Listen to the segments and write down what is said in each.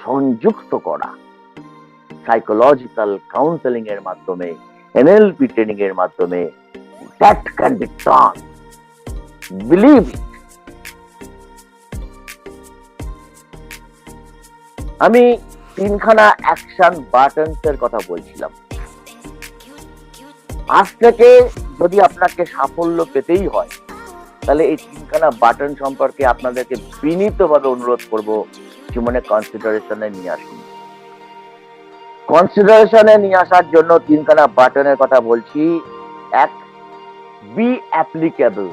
সংযুক্ত করা psychological counselling এর মাধ্যমে, এনএলপি ট্রেনিং এর মাধ্যমে, that can be done, believe it. আমি তিনখানা অ্যাকশন বাটনস এর কথা বলছিলাম। আজ থেকে যদি আপনাকে সাফল্য পেতেই হয়, তাহলে এই তিনখানা বাটন সম্পর্কে আপনাদেরকে বিনীতভাবে অনুরোধ করব, জীবনে কনসিডারেশনে নিয়ে আসুন। কনসিডারেশনে নিয়ে আসার জন্য তিনখানা বাটনের কথা বলছি। এক, বি অ্যাপ্লিকেবল।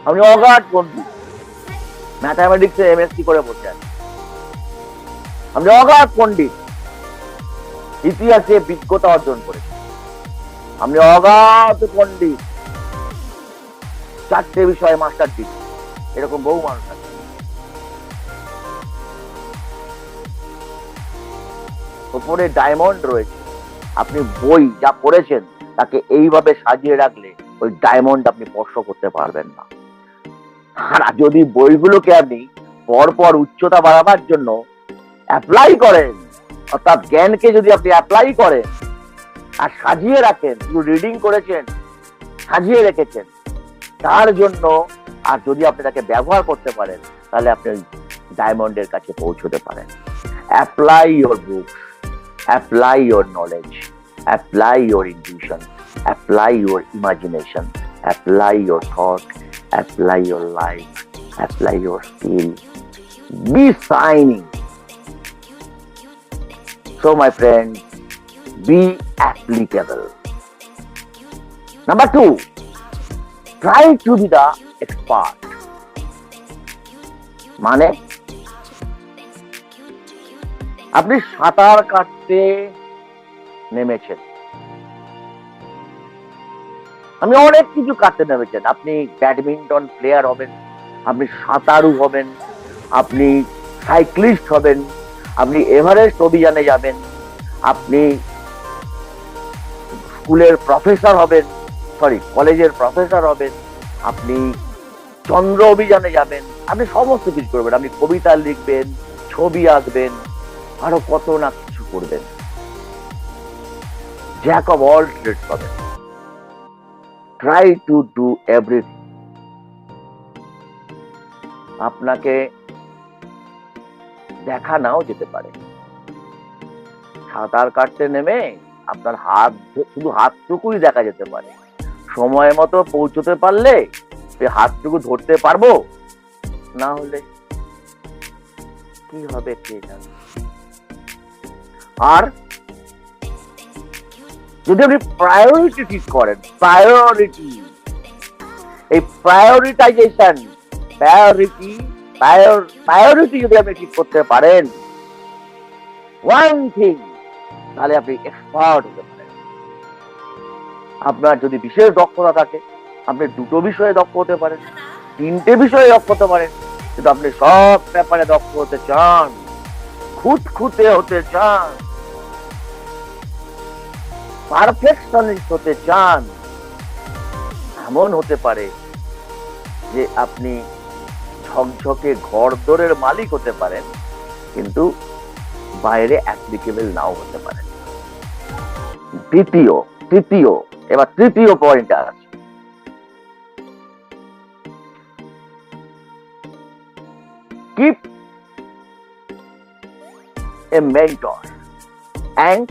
আপনি অগাধ পণ্ডিত, ম্যাথামেটিক্সে এমএসসি করে বসে আছেন, আপনি অগাধ পণ্ডিত, ইতিহাসে বিজ্ঞতা অর্জন করেছেন, আপনি অগাধ পণ্ডিত, 4টে বিষয়ে মাস্টার ডিগ্রি, এরকম বহু মানুষ আছে। উপরে ডায়মন্ড রয়েছে, আপনি বই যা পড়েছেন তাকে এইভাবে সাজিয়ে রাখলে ওই ডায়মন্ড আপনি স্পর্শ করতে পারবেন না। আর যদি বইগুলোকে আপনি পরপর উচ্চতা বাড়াবার জন্য অ্যাপ্লাই করেন, অর্থাৎ জ্ঞানকে যদি আপনি অ্যাপ্লাই করেন আর সাজিয়ে রাখেন, শুধু রিডিং করেছেন, সাজিয়ে রেখেছেন, তার জন্য, আর যদি আপনি তাকে ব্যবহার করতে পারেন, তাহলে আপনি ডায়মন্ডের কাছে পৌঁছতে পারেন। Apply your books, apply your knowledge, apply your intuition, apply your imagination, apply your thought, apply your life, apply your skill, be shining. So my friends, be applicable. Number 2, try to be the expert. মানে আপনি সাঁতার কাটতে নেমেছেন, আপনি অনেক কিছু কাটতে নেমেছেন, আপনি ব্যাডমিন্টন প্লেয়ার হবেন, আপনি সাঁতারু হবেন, আপনি সাইক্লিস্ট হবেন, আপনি এভারেস্ট অভিযানে যাবেন, আপনি স্কুলের প্রফেসর হবেন, কলেজের প্রফেসর হবেন, আপনি চন্দ্র অভিযানে যাবেন, আপনি সমস্ত কিছু করবেন, আপনি কবিতা লিখবেন, ছবি আঁকবেন, আরো কত না কিছু করবেন, জ্যাক অফ অল ট্রেডস হবেন। Try to do everything. আপনাকে দেখা নাও যেতে পারে, সাঁতার কাটতে নেমে আপনার শুধু হাতটুকুই দেখা যেতে পারে, সময় মতো পৌঁছতে পারলে হাতটুকু ধরতে পারবো, না হলে কি হবে কে জানে। আর যদি আপনি প্রায়োরিটি ঠিক করেন, এই প্রায়োরিটি যদি আপনি ঠিক করতে পারেন, ওয়ান থিং, তাহলে আপনি এক্সপার্ট হতে পারেন। আপনার যদি বিশেষ দক্ষতা থাকে, আপনি 2টো বিষয়ে দক্ষ হতে পারেন, 3টে বিষয়ে দক্ষ হতে পারেন, কিন্তু আপনি সব ব্যাপারে দক্ষ হতে চান, খুঁতখুঁতে হতে চান, পারফেকশনিস্ট হতে চান, এমন হতে পারে যে আপনি ঝকঝকে ঘরদোরের মালিক হতে পারেন, কিন্তু বাইরে অ্যাপ্লিকেবল নাও হতে পারেন। তৃতীয় পয়েন্ট আছে, keep a mentor and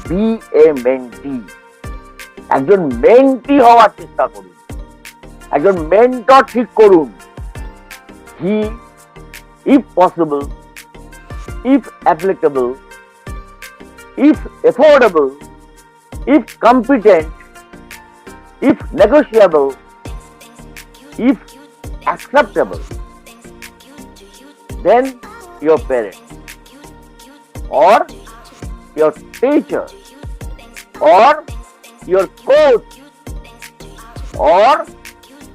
be a mentee. একজন মেন্টি হওয়ার চেষ্টা করুন, একজন মেন্টর ঠিক করুন। হি, if possible, if applicable, if affordable, if competent, if negotiable, if acceptable, then your parents or your teacher or your coach or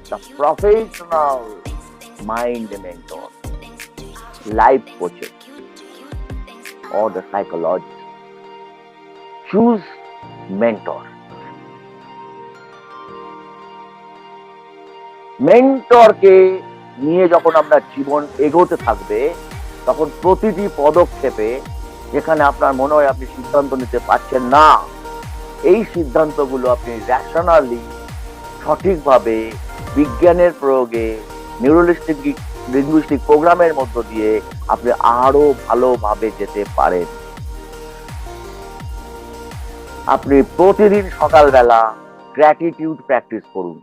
the professional mind mentor, life coaches or the psychologist. Choose mentor. মেন্টরকে নিয়ে যখন আপনার জীবন এগোতে থাকবে, তখন প্রতিটি পদক্ষেপে যেখানে আপনার মনে হয় আপনি সিদ্ধান্ত নিতে পারছেন না, এই সিদ্ধান্তগুলো আপনি রেশনালি, সঠিকভাবে, বিজ্ঞানের প্রয়োগে, নিউরোলিস্টিক লিঙ্গুইস্টিক প্রোগ্রামের মধ্য দিয়ে আপনি আরো ভালোভাবে যেতে পারেন। আপনি প্রতিদিন সকালবেলা গ্র্যাটিটিউড প্র্যাকটিস করুন।